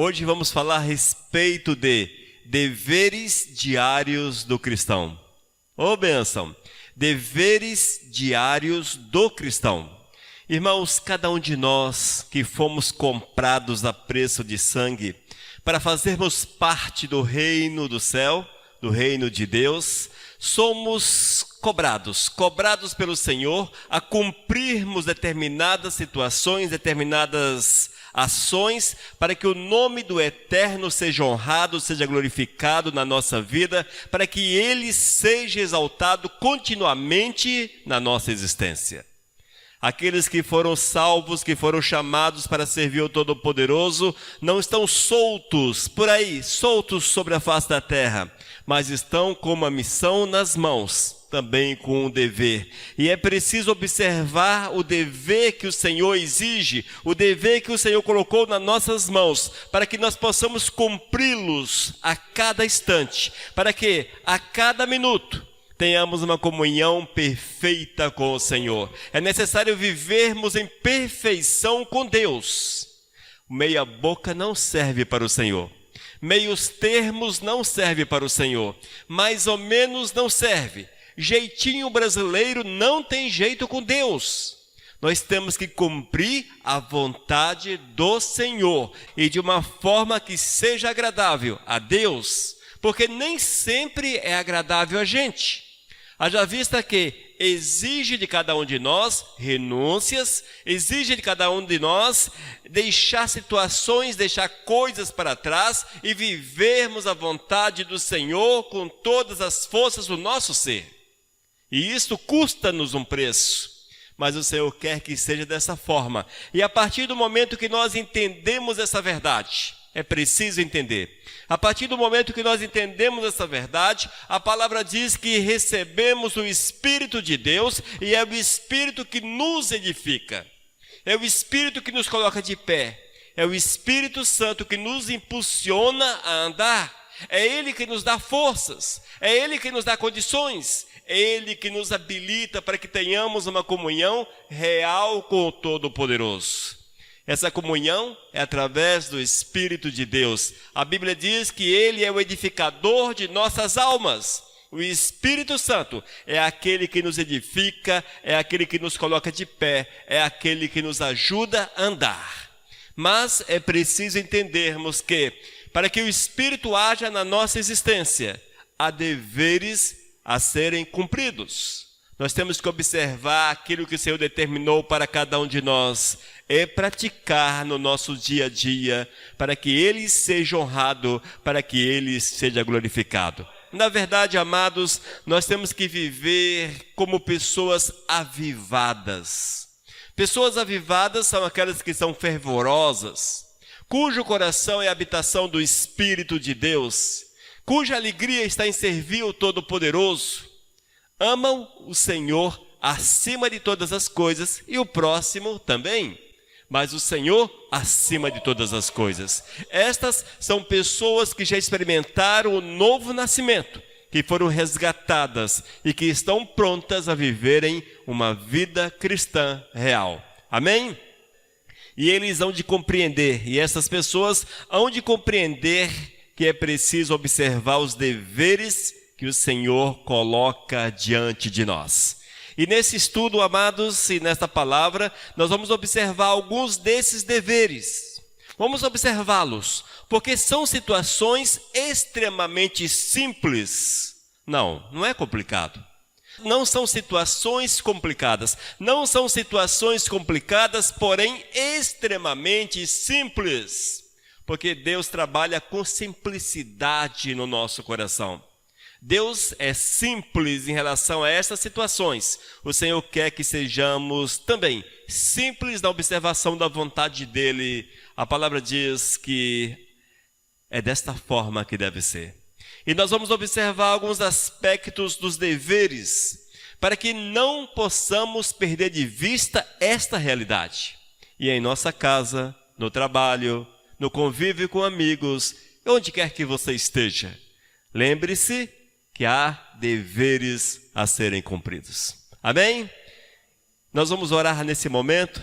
Hoje vamos falar a respeito de deveres diários do cristão. Ô bênção! Deveres diários do cristão. Irmãos, cada um de nós que fomos comprados a preço de sangue para fazermos parte do reino do céu, do reino de Deus, somos cobrados pelo Senhor a cumprirmos determinadas situações, determinadas ações, para que o nome do Eterno seja honrado, seja glorificado na nossa vida, para que Ele seja exaltado continuamente na nossa existência. Aqueles que foram salvos, que foram chamados para servir o Todo-Poderoso, não estão soltos por aí, soltos sobre a face da terra, mas estão com uma missão nas mãos, também com um dever. E é preciso observar o dever que o Senhor exige, o dever que o Senhor colocou nas nossas mãos, para que nós possamos cumpri-los a cada instante, para que a cada minuto tenhamos uma comunhão perfeita com o Senhor. É necessário vivermos em perfeição com Deus. Meia boca não serve para o Senhor. Meios termos não serve para o Senhor. Mais ou menos não serve. Jeitinho brasileiro não tem jeito com Deus. Nós temos que cumprir a vontade do Senhor e de uma forma que seja agradável a Deus, porque nem sempre é agradável a gente. Haja vista que exige de cada um de nós renúncias, exige de cada um de nós deixar situações, deixar coisas para trás e vivermos a vontade do Senhor com todas as forças do nosso ser. E isso custa-nos um preço, mas o Senhor quer que seja dessa forma. E a partir do momento que nós entendemos essa verdade, é preciso entender. A partir do momento que nós entendemos essa verdade, a palavra diz que recebemos o Espírito de Deus e é o Espírito que nos edifica. É o Espírito que nos coloca de pé. É o Espírito Santo que nos impulsiona a andar. É Ele que nos dá forças. É Ele que nos dá condições. É Ele que nos habilita para que tenhamos uma comunhão real com o Todo-Poderoso. Essa comunhão é através do Espírito de Deus. A Bíblia diz que Ele é o edificador de nossas almas. O Espírito Santo é aquele que nos edifica, é aquele que nos coloca de pé, é aquele que nos ajuda a andar. Mas é preciso entendermos que, para que o Espírito haja na nossa existência, há deveres a serem cumpridos. Nós temos que observar aquilo que o Senhor determinou para cada um de nós e praticar no nosso dia a dia, para que Ele seja honrado, para que Ele seja glorificado. Na verdade, amados, nós temos que viver como pessoas avivadas. Pessoas avivadas são aquelas que são fervorosas, cujo coração é a habitação do Espírito de Deus, cuja alegria está em servir o Todo-Poderoso. Amam o Senhor acima de todas as coisas e o próximo também, mas o Senhor acima de todas as coisas. Estas são pessoas que já experimentaram o novo nascimento, que foram resgatadas e que estão prontas a viverem uma vida cristã real. Amém? E eles hão de compreender, e essas pessoas hão de compreender que é preciso observar os deveres que o Senhor coloca diante de nós. E nesse estudo, amados, e nesta palavra, nós vamos observar alguns desses deveres. Vamos observá-los, porque são situações extremamente simples. Não é complicado. Não são situações complicadas. Não são situações complicadas, porém extremamente simples. Porque Deus trabalha com simplicidade no nosso coração. Deus é simples em relação a essas situações. O Senhor quer que sejamos também simples na observação da vontade dEle. A palavra diz que é desta forma que deve ser. E nós vamos observar alguns aspectos dos deveres, para que não possamos perder de vista esta realidade. E em nossa casa, no trabalho, no convívio com amigos, onde quer que você esteja, lembre-se que há deveres a serem cumpridos. Amém? Nós vamos orar nesse momento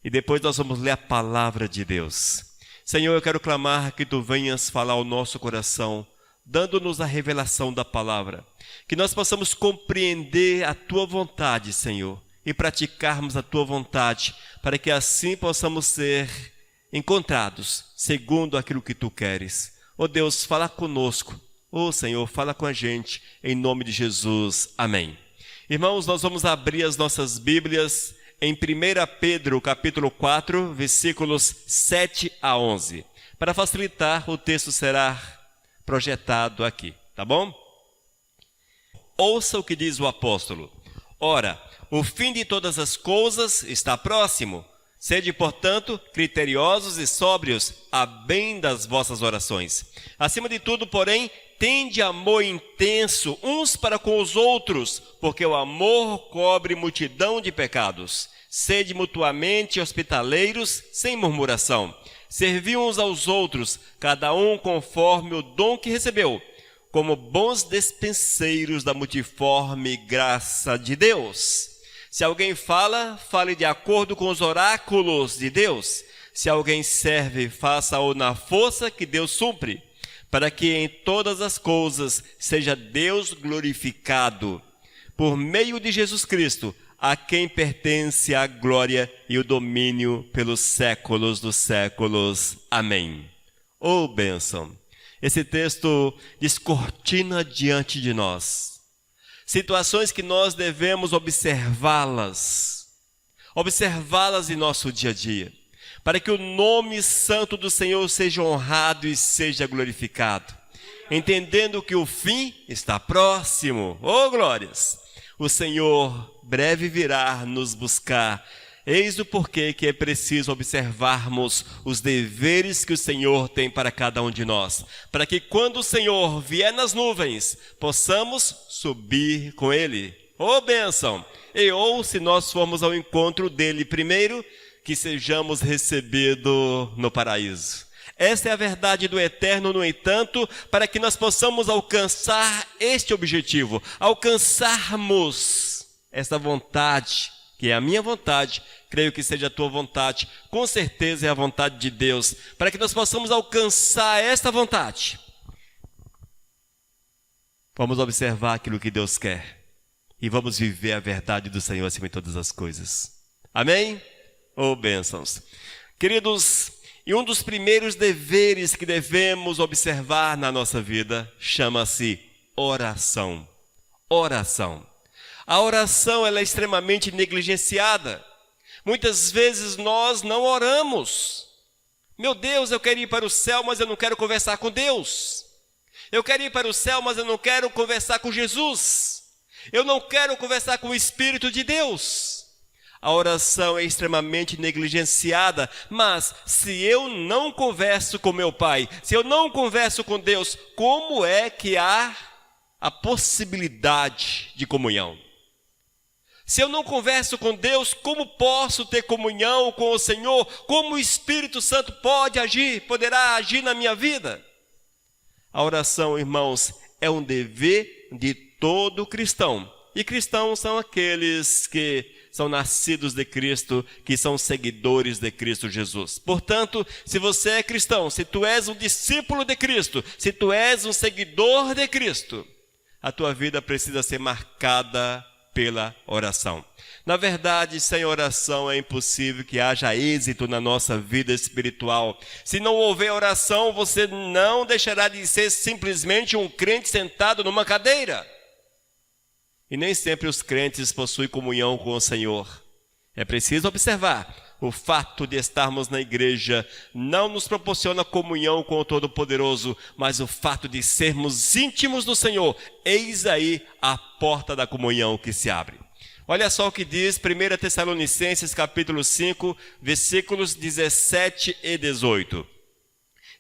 e depois nós vamos ler a palavra de Deus. Senhor, eu quero clamar que Tu venhas falar ao nosso coração, dando-nos a revelação da palavra, que nós possamos compreender a Tua vontade, Senhor, e praticarmos a Tua vontade, para que assim possamos ser encontrados segundo aquilo que Tu queres. Ó Deus, fala conosco. Ó Senhor, fala com a gente, em nome de Jesus. Amém. Irmãos, nós vamos abrir as nossas Bíblias em 1 Pedro, capítulo 4, versículos 7 a 11. Para facilitar, o texto será projetado aqui, tá bom? Ouça o que diz o apóstolo. Ora, o fim de todas as coisas está próximo. Sede, portanto, criteriosos e sóbrios, a bem das vossas orações. Acima de tudo, porém, tende amor intenso uns para com os outros, porque o amor cobre multidão de pecados. Sede mutuamente hospitaleiros, sem murmuração. Servi uns aos outros, cada um conforme o dom que recebeu, como bons despenseiros da multiforme graça de Deus. Se alguém fala, fale de acordo com os oráculos de Deus. Se alguém serve, faça-o na força que Deus supre, para que em todas as coisas seja Deus glorificado, por meio de Jesus Cristo, a quem pertence a glória e o domínio pelos séculos dos séculos. Amém. Oh, bênção! Esse texto descortina diante de nós situações que nós devemos observá-las em nosso dia a dia, para que o nome santo do Senhor seja honrado e seja glorificado, entendendo que o fim está próximo. Oh, glórias! O Senhor breve virá nos buscar. Eis o porquê que é preciso observarmos os deveres que o Senhor tem para cada um de nós, para que quando o Senhor vier nas nuvens, possamos subir com Ele. Oh, bênção! Ou se nós formos ao encontro dele primeiro, que sejamos recebidos no paraíso. Esta é a verdade do eterno, no entanto, para que nós possamos alcançar este objetivo, alcançarmos esta vontade, que é a minha vontade, creio que seja a tua vontade, com certeza é a vontade de Deus, para que nós possamos alcançar esta vontade. Vamos observar aquilo que Deus quer e vamos viver a verdade do Senhor acima de todas as coisas. Amém? Oh, bênçãos! Queridos, e um dos primeiros deveres que devemos observar na nossa vida chama-se oração. Oração. A oração ela é extremamente negligenciada. Muitas vezes nós não oramos. Meu Deus, eu quero ir para o céu, mas eu não quero conversar com Deus. Eu quero ir para o céu, mas eu não quero conversar com Jesus. Eu não quero conversar com o Espírito de Deus. A oração é extremamente negligenciada, mas se eu não converso com meu Pai, se eu não converso com Deus, como é que há a possibilidade de comunhão? Se eu não converso com Deus, como posso ter comunhão com o Senhor? Como o Espírito Santo poderá agir na minha vida? A oração, irmãos, é um dever de todo cristão. E cristãos são aqueles que são nascidos de Cristo, que são seguidores de Cristo Jesus. Portanto, se você é cristão, se tu és um discípulo de Cristo, se tu és um seguidor de Cristo, a tua vida precisa ser marcada pela oração. Na verdade, sem oração é impossível que haja êxito na nossa vida espiritual. Se não houver oração, você não deixará de ser simplesmente um crente sentado numa cadeira. E nem sempre os crentes possuem comunhão com o Senhor. É preciso observar, o fato de estarmos na igreja não nos proporciona comunhão com o Todo-Poderoso, mas o fato de sermos íntimos do Senhor, eis aí a porta da comunhão que se abre. Olha só o que diz 1 Tessalonicenses capítulo 5, versículos 17 e 18.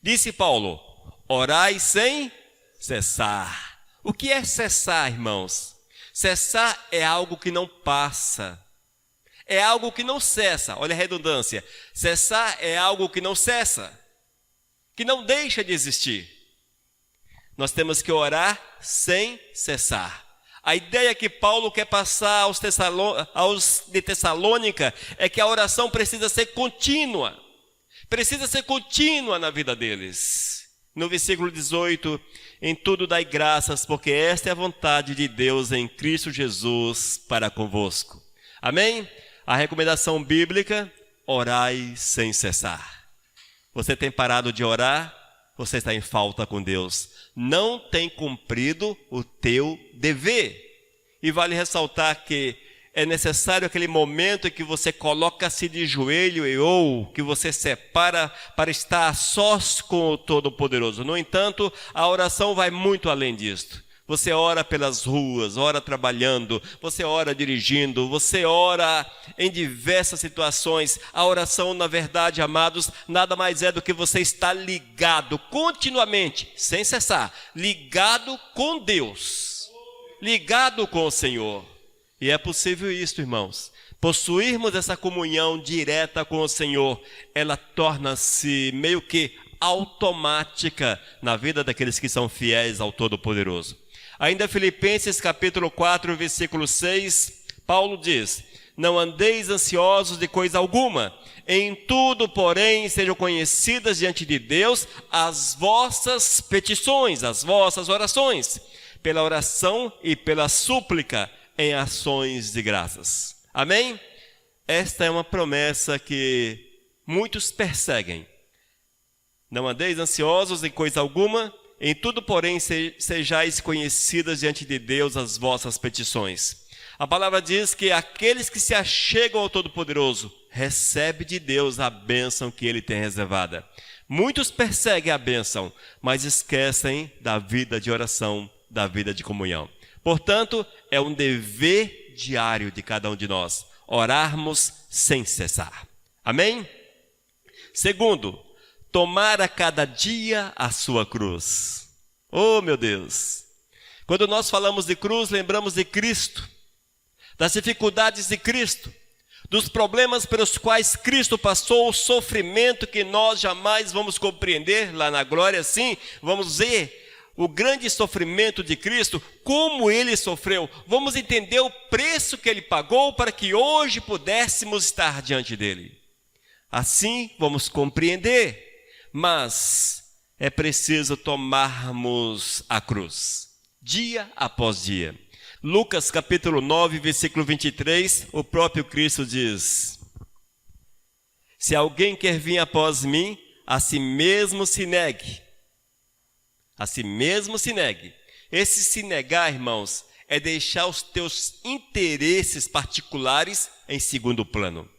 Disse Paulo, orai sem cessar. O que é cessar, irmãos? Cessar é algo que não passa. É algo que não cessa. Olha a redundância. Cessar é algo que não cessa. Que não deixa de existir. Nós temos que orar sem cessar. A ideia que Paulo quer passar aos de Tessalônica é que a oração precisa ser contínua. Precisa ser contínua na vida deles. No versículo 18, em tudo dai graças, porque esta é a vontade de Deus em Cristo Jesus para convosco. Amém? A recomendação bíblica, orai sem cessar. Você tem parado de orar? Você está em falta com Deus. Não tem cumprido o teu dever. E vale ressaltar que é necessário aquele momento em que você coloca-se de joelho ou que você separa para estar a sós com o Todo-Poderoso. No entanto, a oração vai muito além disto. Você ora pelas ruas, ora trabalhando, você ora dirigindo, você ora em diversas situações. A oração, na verdade, amados, nada mais é do que você estar ligado continuamente, sem cessar, ligado com Deus, ligado com o Senhor. E é possível isso, irmãos. Possuirmos essa comunhão direta com o Senhor, ela torna-se meio que automática na vida daqueles que são fiéis ao Todo-Poderoso. Ainda Filipenses capítulo 4, versículo 6, Paulo diz: não andeis ansiosos de coisa alguma, em tudo, porém, sejam conhecidas diante de Deus as vossas petições, as vossas orações, pela oração e pela súplica, em ações de graças. Amém? Esta é uma promessa que muitos perseguem. Não andeis ansiosos em coisa alguma, em tudo, porém, sejais conhecidas diante de Deus as vossas petições. A palavra diz que aqueles que se achegam ao Todo-Poderoso recebem de Deus a bênção que Ele tem reservada. Muitos perseguem a bênção, mas esquecem da vida de oração, da vida de comunhão. Portanto, é um dever diário de cada um de nós, orarmos sem cessar. Amém? Segundo, tomar a cada dia a sua cruz. Oh, meu Deus! Quando nós falamos de cruz, lembramos de Cristo, das dificuldades de Cristo, dos problemas pelos quais Cristo passou, o sofrimento que nós jamais vamos compreender. Lá na glória, sim, vamos ver o grande sofrimento de Cristo, como Ele sofreu. Vamos entender o preço que Ele pagou para que hoje pudéssemos estar diante dEle. Assim, vamos compreender. Mas é preciso tomarmos a cruz, dia após dia. Lucas capítulo 9, versículo 23, o próprio Cristo diz: se alguém quer vir após mim, a si mesmo se negue. A si mesmo se negue. Esse se negar, irmãos, é deixar os teus interesses particulares em segundo plano.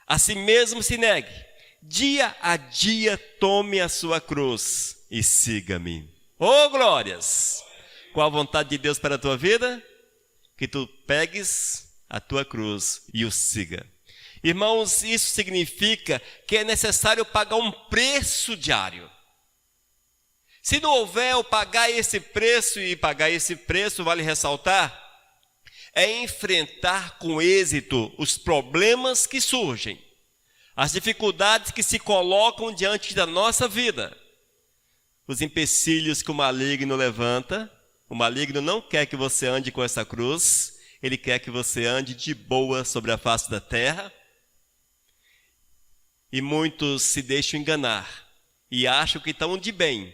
A si mesmo se negue. Dia a dia tome a sua cruz e siga-me. Oh, glórias! Qual a vontade de Deus para a tua vida? Que tu pegues a tua cruz e o siga. Irmãos, isso significa que é necessário pagar um preço diário. Se não houver o pagar esse preço, e pagar esse preço, vale ressaltar, é enfrentar com êxito os problemas que surgem, as dificuldades que se colocam diante da nossa vida, os empecilhos que o maligno levanta. O maligno não quer que você ande com essa cruz, ele quer que você ande de boa sobre a face da terra. E muitos se deixam enganar e acham que estão de bem,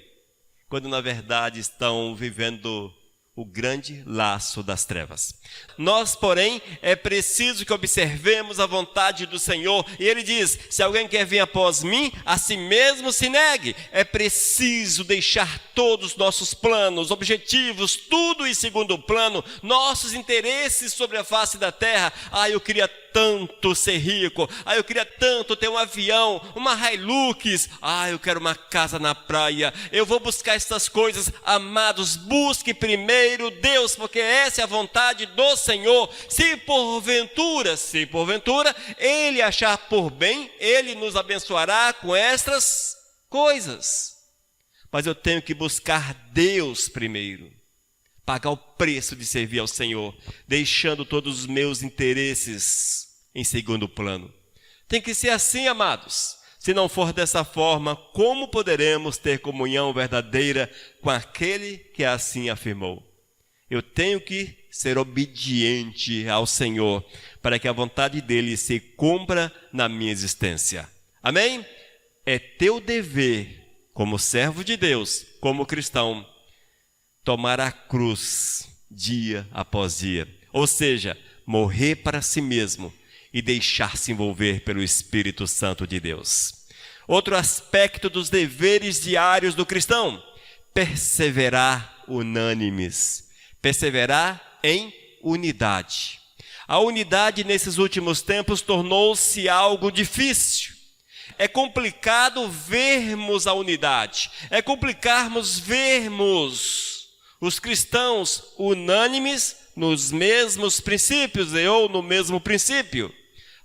quando na verdade estão vivendo o grande laço das trevas. Nós, porém, é preciso que observemos a vontade do Senhor. E Ele diz: se alguém quer vir após mim, a si mesmo se negue. É preciso deixar todos os nossos planos, objetivos, tudo em segundo plano, nossos interesses sobre a face da terra. Eu queria tanto ser rico, eu queria tanto ter um avião, uma Hilux, eu quero uma casa na praia, eu vou buscar essas coisas. Amados, busque primeiro Deus, porque essa é a vontade do Senhor. Se porventura Ele achar por bem, Ele nos abençoará com estas coisas. Mas eu tenho que buscar Deus primeiro, pagar o preço de servir ao Senhor, deixando todos os meus interesses em segundo plano. Tem que ser assim, amados. Se não for dessa forma, como poderemos ter comunhão verdadeira com aquele que assim afirmou? Eu tenho que ser obediente ao Senhor, para que a vontade dele se cumpra na minha existência. Amém? é teu dever, como servo de Deus, como cristão, tomar a cruz dia após dia. Ou seja, morrer para si mesmo e deixar-se envolver pelo Espírito Santo de Deus. Outro aspecto dos deveres diários do cristão: perseverar unânimes. Perseverar em unidade. A unidade nesses últimos tempos tornou-se algo difícil. É complicado vermos a unidade. É complicarmos vermos os cristãos unânimes nos mesmos princípios ou no mesmo princípio.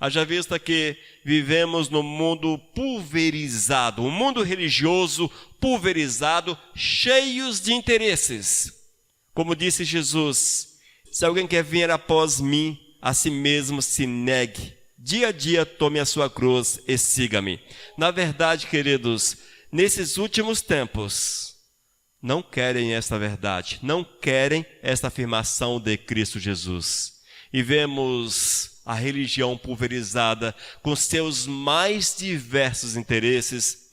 Haja vista que vivemos num mundo pulverizado, um mundo religioso pulverizado, cheios de interesses. Como disse Jesus, se alguém quer vir após mim, a si mesmo se negue. Dia a dia tome a sua cruz e siga-me. Na verdade, queridos, nesses últimos tempos, não querem esta verdade, não querem esta afirmação de Cristo Jesus. E vemos a religião pulverizada com seus mais diversos interesses.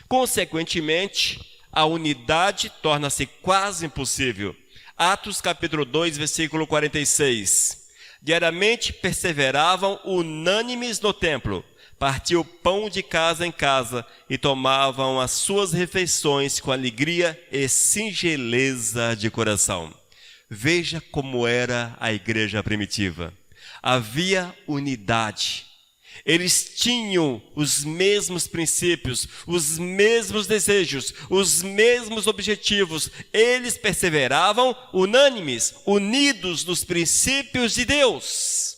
Consequentemente, a unidade torna-se quase impossível. Atos capítulo 2, versículo 46. Diariamente perseveravam unânimes no templo, partiam o pão de casa em casa e tomavam as suas refeições com alegria e singeleza de coração. Veja como era a igreja primitiva. Havia unidade. Eles tinham os mesmos princípios, os mesmos desejos, os mesmos objetivos. Eles perseveravam unânimes, unidos nos princípios de Deus.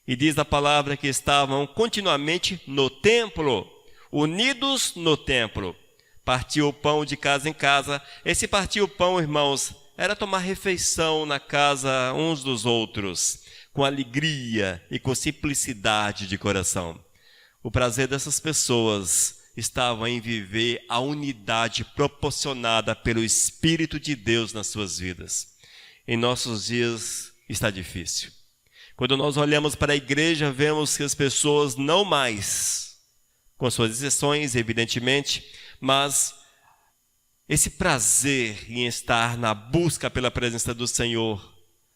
E diz a palavra que estavam continuamente no templo, unidos no templo. Partiu o pão de casa em casa. Esse partir o pão, irmãos, era tomar refeição na casa uns dos outros, com alegria e com simplicidade de coração. O prazer dessas pessoas estava em viver a unidade proporcionada pelo Espírito de Deus nas suas vidas. Em nossos dias está difícil. Quando nós olhamos para a igreja, vemos que as pessoas não mais, com suas exceções, evidentemente, mas esse prazer em estar na busca pela presença do Senhor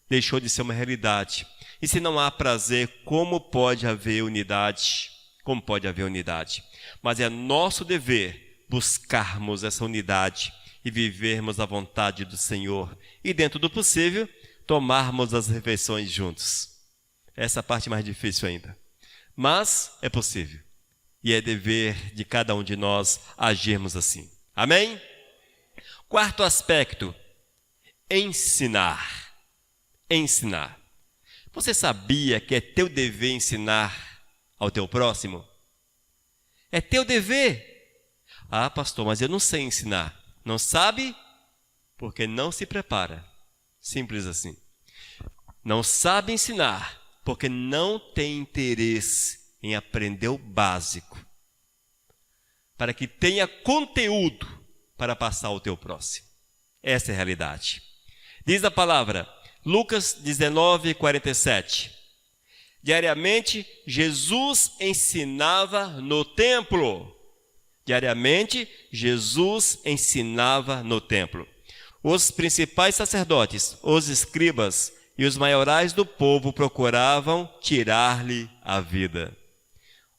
deixou de ser uma realidade. E se não há prazer, como pode haver unidade? Como pode haver unidade? Mas é nosso dever buscarmos essa unidade e vivermos a vontade do Senhor. E dentro do possível, tomarmos as refeições juntos. Essa é a parte mais difícil ainda. Mas é possível. E é dever de cada um de nós agirmos assim. Amém? Quarto aspecto, ensinar. Ensinar. Você sabia que é teu dever ensinar ao teu próximo? É teu dever. Ah, pastor, mas eu não sei ensinar. Não sabe? Porque não se prepara. Simples assim. Não sabe ensinar porque não tem interesse em aprender o básico, para que tenha conteúdo para passar ao teu próximo. Essa é a realidade. Diz a palavra, Lucas 19, 47. Diariamente, Jesus ensinava no templo. Diariamente, Jesus ensinava no templo. Os principais sacerdotes, os escribas e os maiorais do povo procuravam tirar-lhe a vida.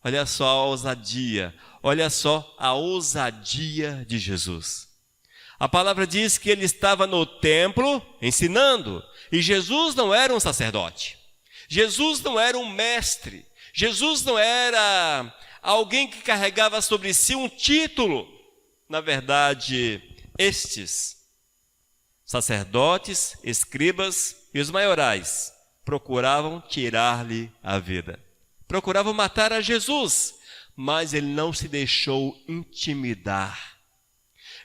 Olha só a ousadia, olha só a ousadia de Jesus. A palavra diz que ele estava no templo ensinando, e Jesus não era um sacerdote. Jesus não era um mestre. Jesus não era alguém que carregava sobre si um título. Na verdade, estes sacerdotes, escribas e os maiorais procuravam tirar-lhe a vida. Procuravam matar a Jesus, mas ele não se deixou intimidar.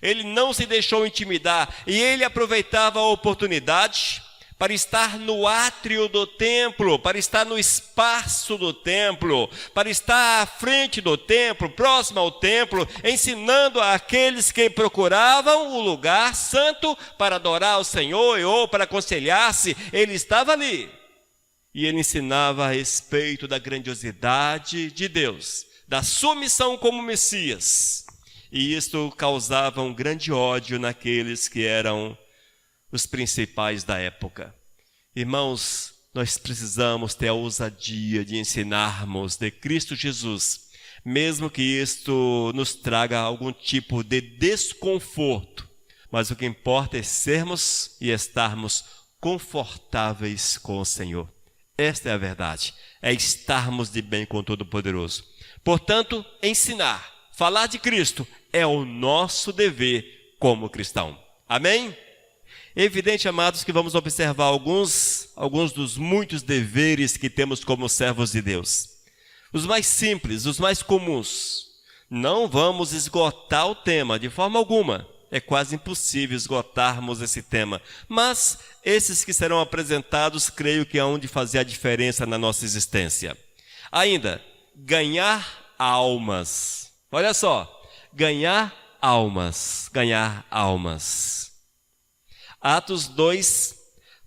Ele não se deixou intimidar e ele aproveitava a oportunidade para estar no átrio do templo, para estar no espaço do templo, para estar à frente do templo, próximo ao templo, ensinando àqueles que procuravam o lugar santo para adorar o Senhor ou para aconselhar-se. Ele estava ali e ele ensinava a respeito da grandiosidade de Deus, da sua missão como Messias. E isto causava um grande ódio naqueles que eram os principais da época. Irmãos, nós precisamos ter a ousadia de ensinarmos de Cristo Jesus, mesmo que isto nos traga algum tipo de desconforto. Mas o que importa é sermos e estarmos confortáveis com o Senhor. Esta é a verdade, é estarmos de bem com o Todo-Poderoso. Portanto, ensinar, falar de Cristo é o nosso dever como cristão. Amém? É evidente, amados, que vamos observar alguns dos muitos deveres que temos como servos de Deus. Os mais simples, os mais comuns. Não vamos esgotar o tema de forma alguma. É quase impossível esgotarmos esse tema. Mas esses que serão apresentados, creio que hão de fazer a diferença na nossa existência. Ainda, ganhar almas. Olha só, ganhar almas. Atos 2,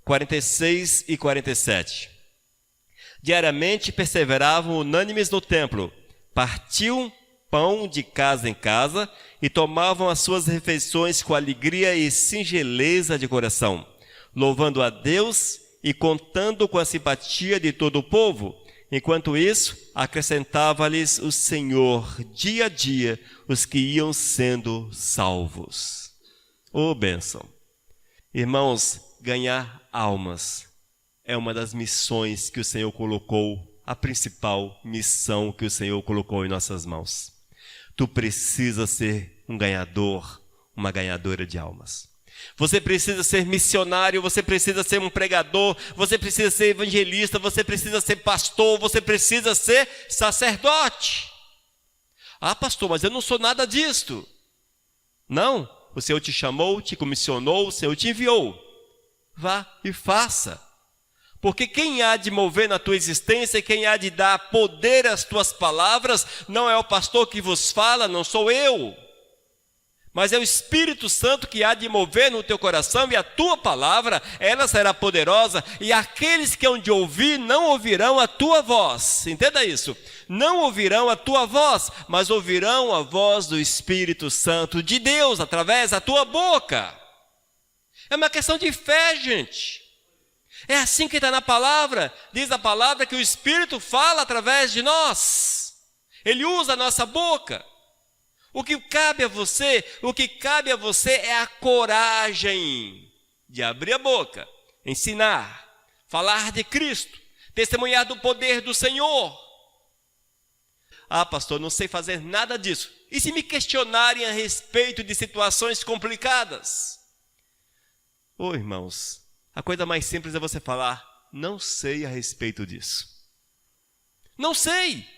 46 e 47. Diariamente perseveravam unânimes no templo, partiam pão de casa em casa e tomavam as suas refeições com alegria e singeleza de coração, louvando a Deus e contando com a simpatia de todo o povo. Enquanto isso, acrescentava-lhes o Senhor dia a dia os que iam sendo salvos. Ô bênção! Irmãos, ganhar almas é uma das missões que o Senhor colocou, a principal missão que o Senhor colocou em nossas mãos. Tu precisas ser um ganhador, uma ganhadora de almas. Você precisa ser missionário, você precisa ser um pregador, você precisa ser evangelista, você precisa ser pastor, você precisa ser sacerdote. Ah, pastor, mas eu não sou nada disto. Não, o Senhor te chamou, te comissionou, o Senhor te enviou. Vá e faça. Porque quem há de mover na tua existência, quem há de dar poder às tuas palavras, não é o pastor que vos fala, não sou eu. Mas é o Espírito Santo que há de mover no teu coração, e a tua palavra, ela será poderosa, e aqueles que hão de ouvir não ouvirão a tua voz. Entenda isso. Não ouvirão a tua voz, mas ouvirão a voz do Espírito Santo de Deus, através da tua boca. É uma questão de fé, gente. É assim que está na palavra. Diz a palavra que o Espírito fala através de nós. Ele usa a nossa boca. O que cabe a você é a coragem de abrir a boca, ensinar, falar de Cristo, testemunhar do poder do Senhor. Ah, pastor, não sei fazer nada disso. E se me questionarem a respeito de situações complicadas? Ô irmãos, a coisa mais simples é você falar, não sei a respeito disso. Não sei.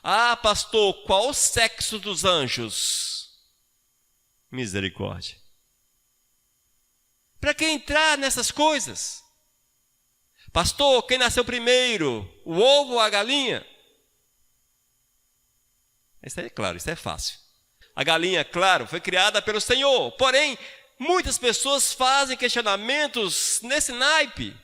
Ah, pastor, qual o sexo dos anjos? Misericórdia. Para que entrar nessas coisas? Pastor, quem nasceu primeiro, o ovo ou a galinha? Isso aí é claro, isso é fácil. A galinha, claro, foi criada pelo Senhor. Porém, muitas pessoas fazem questionamentos nesse naipe.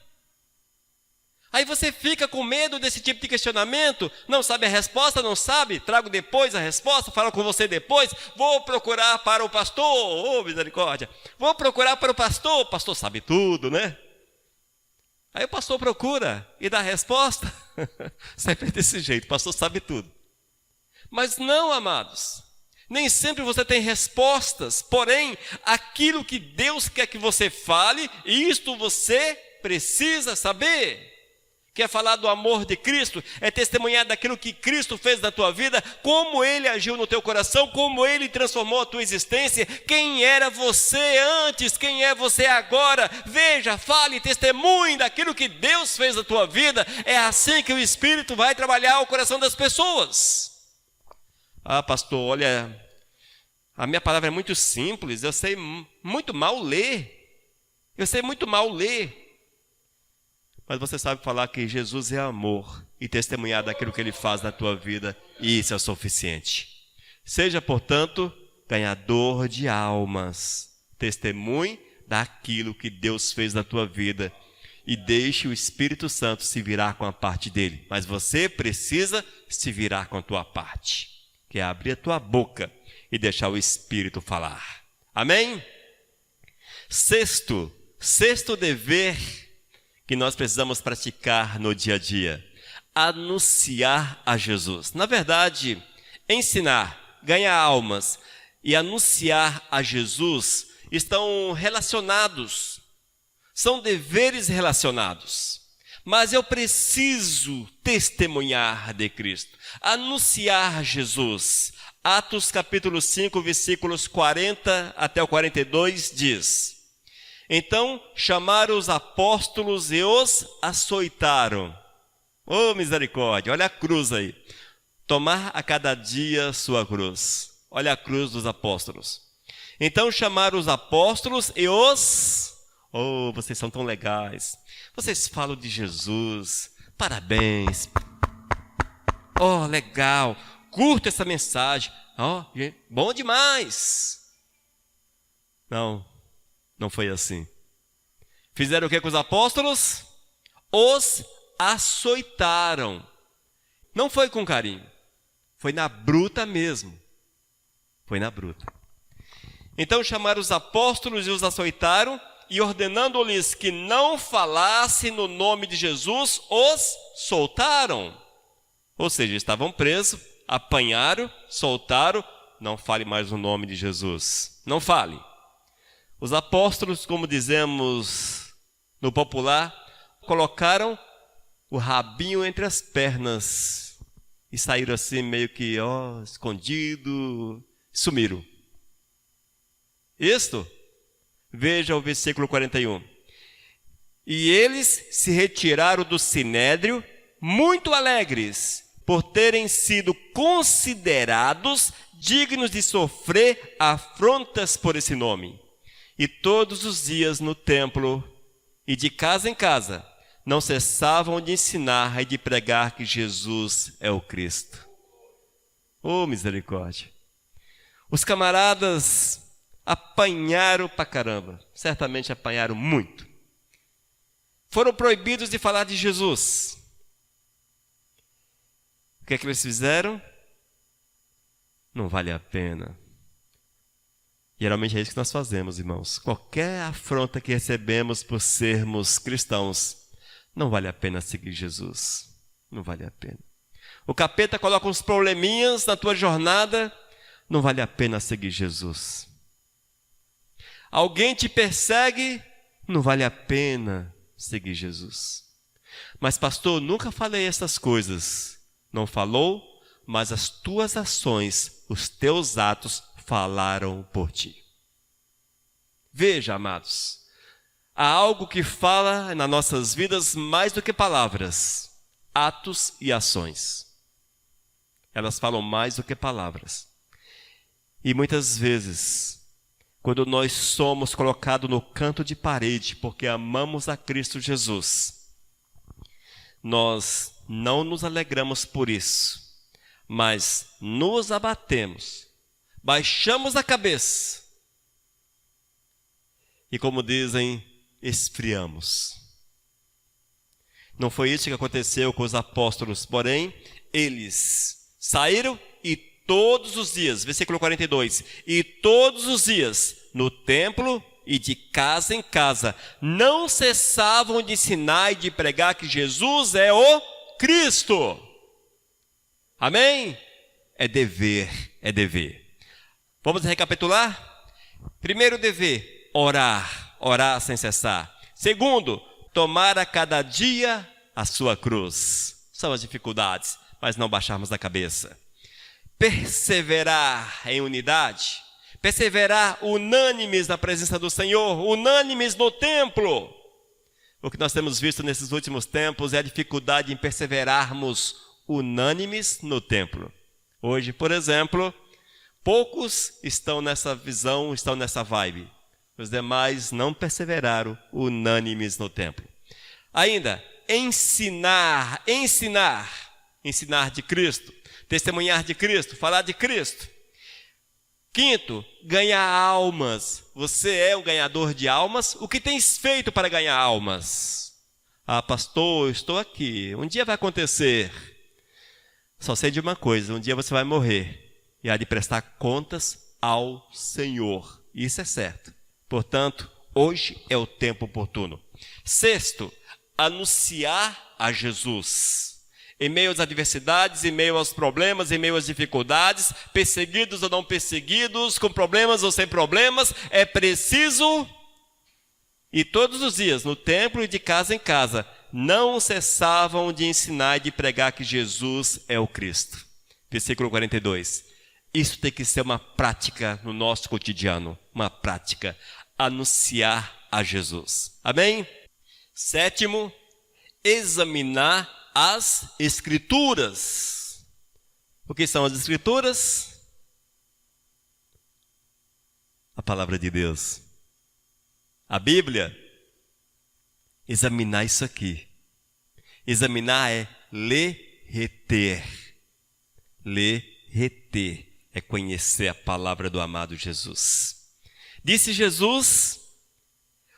Aí você fica com medo desse tipo de questionamento, não sabe a resposta, não sabe, trago depois a resposta, falo com você depois, vou procurar para o pastor, ô misericórdia, vou procurar para o pastor sabe tudo, né? Aí o pastor procura e dá a resposta, sempre desse jeito, o pastor sabe tudo. Mas não, amados, nem sempre você tem respostas, porém, aquilo que Deus quer que você fale, isto você precisa saber. Quer falar do amor de Cristo, é testemunhar daquilo que Cristo fez na tua vida, como Ele agiu no teu coração, como Ele transformou a tua existência, quem era você antes, quem é você agora. Veja, fale, testemunhe daquilo que Deus fez na tua vida. É assim que o Espírito vai trabalhar o coração das pessoas. Ah, pastor, olha, a minha palavra é muito simples, eu sei muito mal ler. Mas você sabe falar que Jesus é amor e testemunhar daquilo que Ele faz na tua vida, e isso é o suficiente. Seja, portanto, ganhador de almas. Testemunhe daquilo que Deus fez na tua vida. e deixe o Espírito Santo se virar com a parte dele. Mas você precisa se virar com a tua parte, que é abrir a tua boca e deixar o Espírito falar. Amém? Sexto dever que nós precisamos praticar no dia a dia: anunciar a Jesus. Na verdade, ensinar, ganhar almas e anunciar a Jesus estão relacionados, são deveres relacionados. Mas eu preciso testemunhar de Cristo, anunciar Jesus. Atos capítulo 5, versículos 40 até o 42 diz: então chamaram os apóstolos e os açoitaram. Oh, misericórdia, olha a cruz aí. Tomar a cada dia sua cruz. Olha a cruz dos apóstolos. Então chamaram os apóstolos e os... Oh, vocês são tão legais. Vocês falam de Jesus. Parabéns. Oh, legal. Curto essa mensagem. Oh, bom demais. Não foi assim. Fizeram o que com os apóstolos? Os açoitaram. Não foi com carinho. Foi na bruta mesmo. Foi na bruta. Então chamaram os apóstolos e os açoitaram, e ordenando-lhes que não falassem no nome de Jesus, os soltaram. Ou seja, estavam presos, apanharam, soltaram. Não fale mais o nome de Jesus. Não fale. Os apóstolos, como dizemos no popular, colocaram o rabinho entre as pernas e saíram assim meio que, escondido, sumiram. Isto, veja o versículo 41. E eles se retiraram do sinédrio muito alegres por terem sido considerados dignos de sofrer afrontas por esse nome. E todos os dias no templo e de casa em casa não cessavam de ensinar e de pregar que Jesus é o Cristo. Oh, misericórdia! Os camaradas apanharam pra caramba, certamente apanharam muito. Foram proibidos de falar de Jesus. O que é que eles fizeram? Não vale a pena. Geralmente é isso que nós fazemos, irmãos. Qualquer afronta que recebemos por sermos cristãos, não vale a pena seguir Jesus. Não vale a pena. O capeta coloca uns probleminhas na tua jornada, não vale a pena seguir Jesus. Alguém te persegue, não vale a pena seguir Jesus. Mas pastor, nunca falei essas coisas. Não falou, mas as tuas ações, os teus atos falaram por ti. Veja, amados, há algo que fala nas nossas vidas mais do que palavras: atos e ações. Elas falam mais do que palavras. E muitas vezes, quando nós somos colocados no canto de parede porque amamos a Cristo Jesus, nós não nos alegramos por isso, mas nos abatemos, baixamos a cabeça e, como dizem, esfriamos. Não foi isso que aconteceu com os apóstolos, porém, eles saíram e todos os dias, versículo 42, e todos os dias, no templo e de casa em casa, não cessavam de ensinar e de pregar que Jesus é o Cristo. Amém? É dever, é dever. Vamos recapitular? Primeiro dever, orar sem cessar. Segundo, tomar a cada dia a sua cruz. São as dificuldades, mas não baixarmos a cabeça. Perseverar em unidade. Perseverar unânimes na presença do Senhor, unânimes no templo. O que nós temos visto nesses últimos tempos é a dificuldade em perseverarmos unânimes no templo. Hoje, por exemplo, poucos estão nessa visão, estão nessa vibe. Os demais não perseveraram unânimes no templo. Ainda, ensinar de Cristo, testemunhar de Cristo, falar de Cristo. Quinto, ganhar almas. Você é um ganhador de almas. O que tens feito para ganhar almas? Ah, pastor, eu estou aqui. Um dia vai acontecer. Só sei de uma coisa, um dia você vai morrer e há de prestar contas ao Senhor. Isso é certo. Portanto, hoje é o tempo oportuno. Sexto, anunciar a Jesus. Em meio às adversidades, em meio aos problemas, em meio às dificuldades, perseguidos ou não perseguidos, com problemas ou sem problemas, é preciso, e todos os dias, no templo e de casa em casa, não cessavam de ensinar e de pregar que Jesus é o Cristo. Versículo 42. Isso tem que ser uma prática no nosso cotidiano, uma prática, anunciar a Jesus. Amém? Sétimo, examinar as Escrituras. O que são as Escrituras? A palavra de Deus. A Bíblia. Examinar isso aqui. Examinar é ler, reter. Ler, reter. É conhecer a palavra do amado Jesus. Disse Jesus: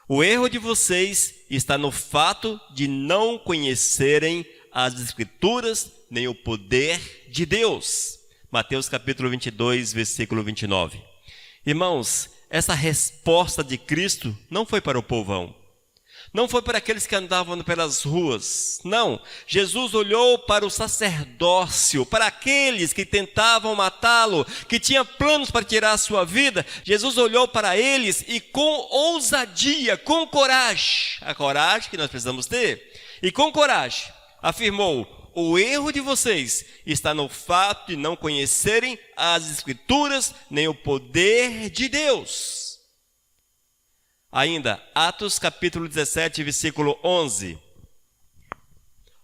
o erro de vocês está no fato de não conhecerem as Escrituras, nem o poder de Deus. Mateus capítulo 22, versículo 29. Irmãos, essa resposta de Cristo não foi para o povão. Não foi para aqueles que andavam pelas ruas. Não, Jesus olhou para o sacerdócio, para aqueles que tentavam matá-lo, que tinham planos para tirar a sua vida. Jesus olhou para eles e com ousadia, com coragem, a coragem que nós precisamos ter, e com coragem, afirmou: o erro de vocês está no fato de não conhecerem as Escrituras, nem o poder de Deus. Ainda, Atos capítulo 17, versículo 11.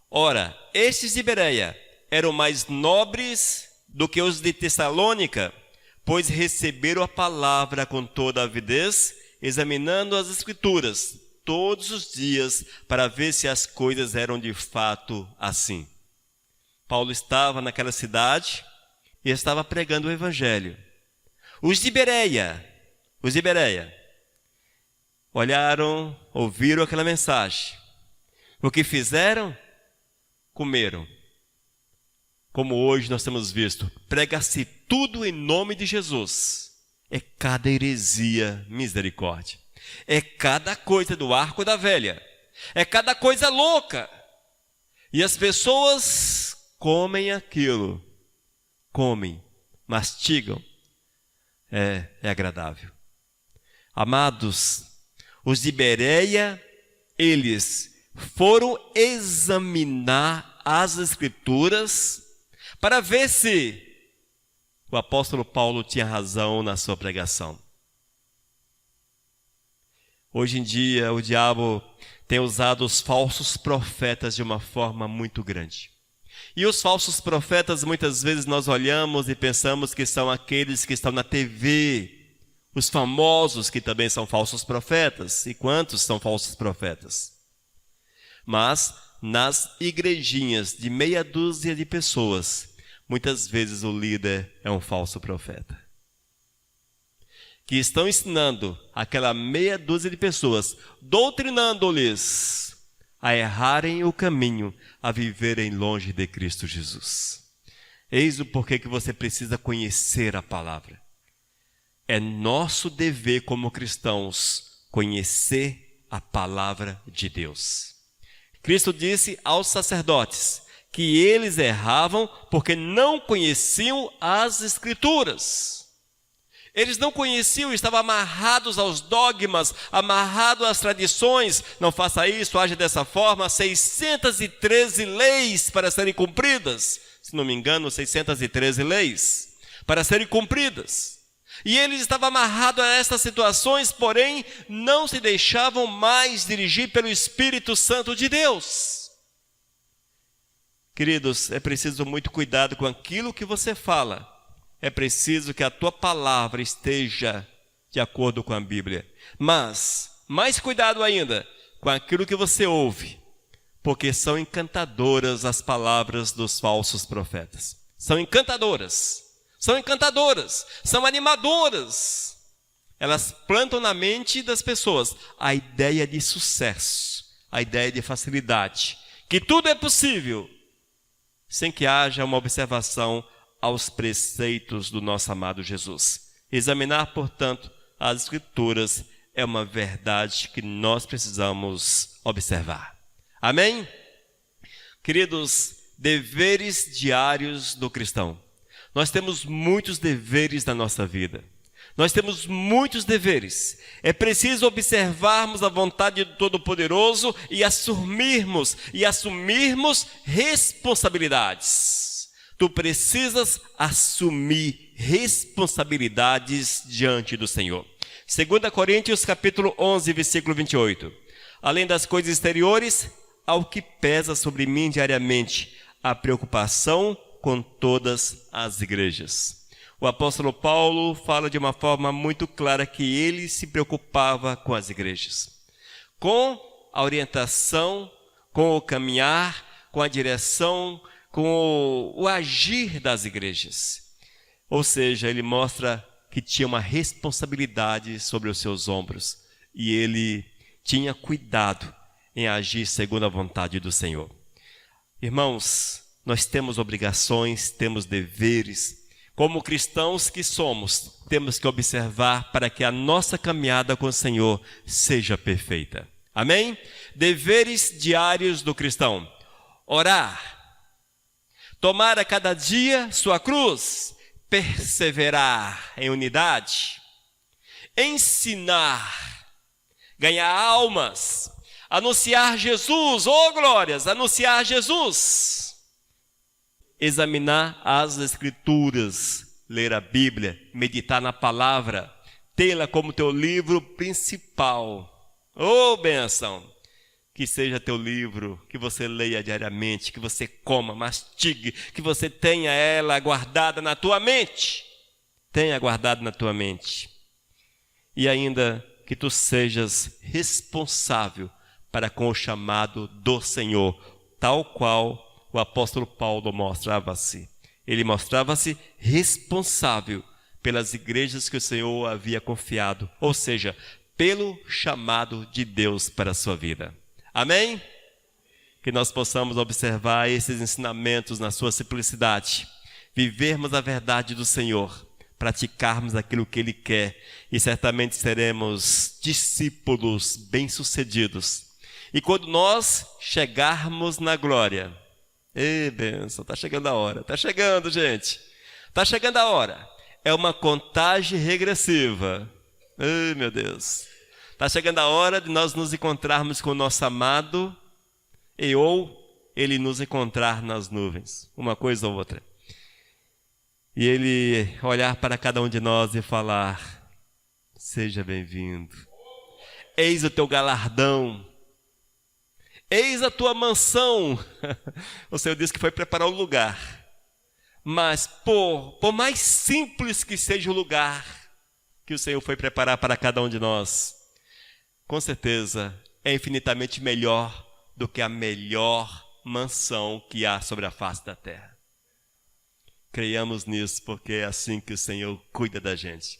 Ora, estes de Bereia eram mais nobres do que os de Tessalônica, pois receberam a palavra com toda a avidez, examinando as Escrituras todos os dias para ver se as coisas eram de fato assim. Paulo estava naquela cidade e estava pregando o Evangelho. Os de Bereia, olharam, ouviram aquela mensagem. O que fizeram? Comeram. Como hoje nós temos visto, prega-se tudo em nome de Jesus. É cada heresia, misericórdia. É cada coisa do arco da velha. É cada coisa louca. E as pessoas comem aquilo. Comem, mastigam. É agradável. Amados, os de Bereia, eles foram examinar as Escrituras para ver se o apóstolo Paulo tinha razão na sua pregação. Hoje em dia, o diabo tem usado os falsos profetas de uma forma muito grande. E os falsos profetas, muitas vezes nós olhamos e pensamos que são aqueles que estão na TV, os famosos que também são falsos profetas. E quantos são falsos profetas? Mas nas igrejinhas de meia dúzia de pessoas, muitas vezes o líder é um falso profeta. Que estão ensinando aquela meia dúzia de pessoas, doutrinando-lhes a errarem o caminho, a viverem longe de Cristo Jesus. Eis o porquê que você precisa conhecer a palavra. É nosso dever como cristãos conhecer a palavra de Deus. Cristo disse aos sacerdotes que eles erravam porque não conheciam as Escrituras. Eles não conheciam, estavam amarrados aos dogmas, amarrados às tradições. Não faça isso, age dessa forma. 613 leis para serem cumpridas. Se não me engano, 613 leis para serem cumpridas. E eles estavam amarrados a estas situações, porém não se deixavam mais dirigir pelo Espírito Santo de Deus. Queridos, é preciso muito cuidado com aquilo que você fala. É preciso que a tua palavra esteja de acordo com a Bíblia. Mas, mais cuidado ainda com aquilo que você ouve, porque são encantadoras as palavras dos falsos profetas. São encantadoras, são animadoras. Elas plantam na mente das pessoas a ideia de sucesso, a ideia de facilidade, que tudo é possível, sem que haja uma observação aos preceitos do nosso amado Jesus. Examinar, portanto, as Escrituras é uma verdade que nós precisamos observar. Amém? Queridos, deveres diários do cristão. Nós temos muitos deveres na nossa vida. Nós temos muitos deveres. É preciso observarmos a vontade do Todo-Poderoso e assumirmos responsabilidades. Tu precisas assumir responsabilidades diante do Senhor. 2 Coríntios capítulo 11, versículo 28. Além das coisas exteriores, ao que pesa sobre mim diariamente, a preocupação com todas as igrejas. O apóstolo Paulo fala de uma forma muito clara que ele se preocupava com as igrejas, com a orientação, com o caminhar, com a direção, com o agir das igrejas. Ou seja, ele mostra que tinha uma responsabilidade sobre os seus ombros e ele tinha cuidado em agir segundo a vontade do Senhor. Irmãos, nós temos obrigações, temos deveres. Como cristãos que somos, temos que observar para que a nossa caminhada com o Senhor seja perfeita. Amém? Deveres diários do cristão. Orar. Tomar a cada dia sua cruz. Perseverar em unidade. Ensinar. Ganhar almas. Anunciar Jesus. Oh, glórias! Anunciar Jesus. Examinar as Escrituras, ler a Bíblia, meditar na palavra, tê-la como teu livro principal. Oh, bênção! Que seja teu livro, que você leia diariamente, que você coma, mastigue, que você tenha ela guardada na tua mente. Tenha guardado na tua mente. E ainda que tu sejas responsável para com o chamado do Senhor, tal qual o apóstolo Paulo mostrava-se. Ele mostrava-se responsável pelas igrejas que o Senhor havia confiado, ou seja, pelo chamado de Deus para a sua vida. Amém? Que nós possamos observar esses ensinamentos na sua simplicidade, vivermos a verdade do Senhor, praticarmos aquilo que Ele quer e certamente seremos discípulos bem-sucedidos. E quando nós chegarmos na glória, ei, bênção, está chegando a hora. Está chegando, gente. Está chegando a hora. É uma contagem regressiva. Ai, meu Deus. Está chegando a hora de nós nos encontrarmos com o nosso amado ou Ele nos encontrar nas nuvens. Uma coisa ou outra. E Ele olhar para cada um de nós e falar: seja bem-vindo. Eis o teu galardão. Eis a tua mansão. O Senhor disse que foi preparar um lugar. Mas por mais simples que seja o lugar que o Senhor foi preparar para cada um de nós, com certeza é infinitamente melhor do que a melhor mansão que há sobre a face da terra. Creiamos nisso, porque é assim que o Senhor cuida da gente.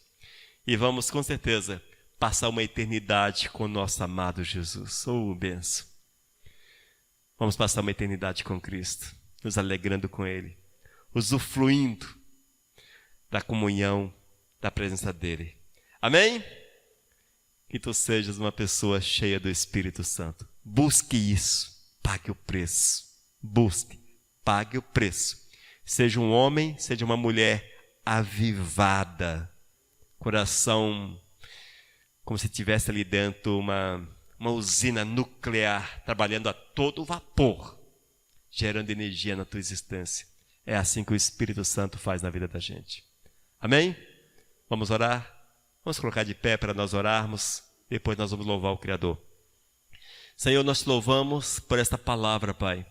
E vamos com certeza passar uma eternidade com o nosso amado Jesus. Oh, benção. Vamos passar uma eternidade com Cristo, nos alegrando com Ele, usufruindo da comunhão, da presença dEle. Amém? Que tu sejas uma pessoa cheia do Espírito Santo. Busque isso, pague o preço. Busque, pague o preço. Seja um homem, seja uma mulher avivada, coração como se tivesse ali dentro uma usina nuclear, trabalhando a todo vapor, gerando energia na tua existência. É assim que o Espírito Santo faz na vida da gente. Amém? Vamos orar? Vamos colocar de pé para nós orarmos, depois nós vamos louvar o Criador. Senhor, nós te louvamos por esta palavra, Pai.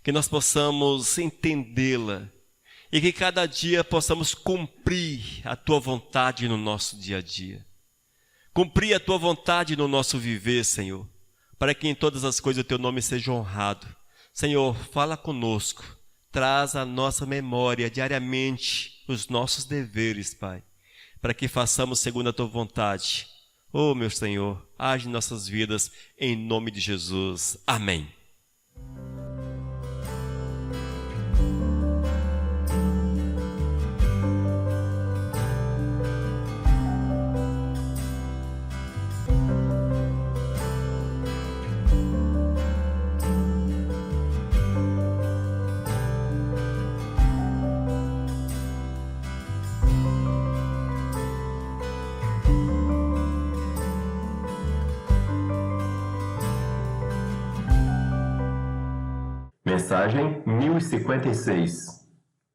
Que nós possamos entendê-la e que cada dia possamos cumprir a tua vontade no nosso dia a dia. Cumprir a tua vontade no nosso viver, Senhor, para que em todas as coisas o teu nome seja honrado. Senhor, fala conosco, traz à nossa memória diariamente os nossos deveres, Pai, para que façamos segundo a tua vontade. Oh, meu Senhor, age em nossas vidas, em nome de Jesus. Amém. Mensagem 1056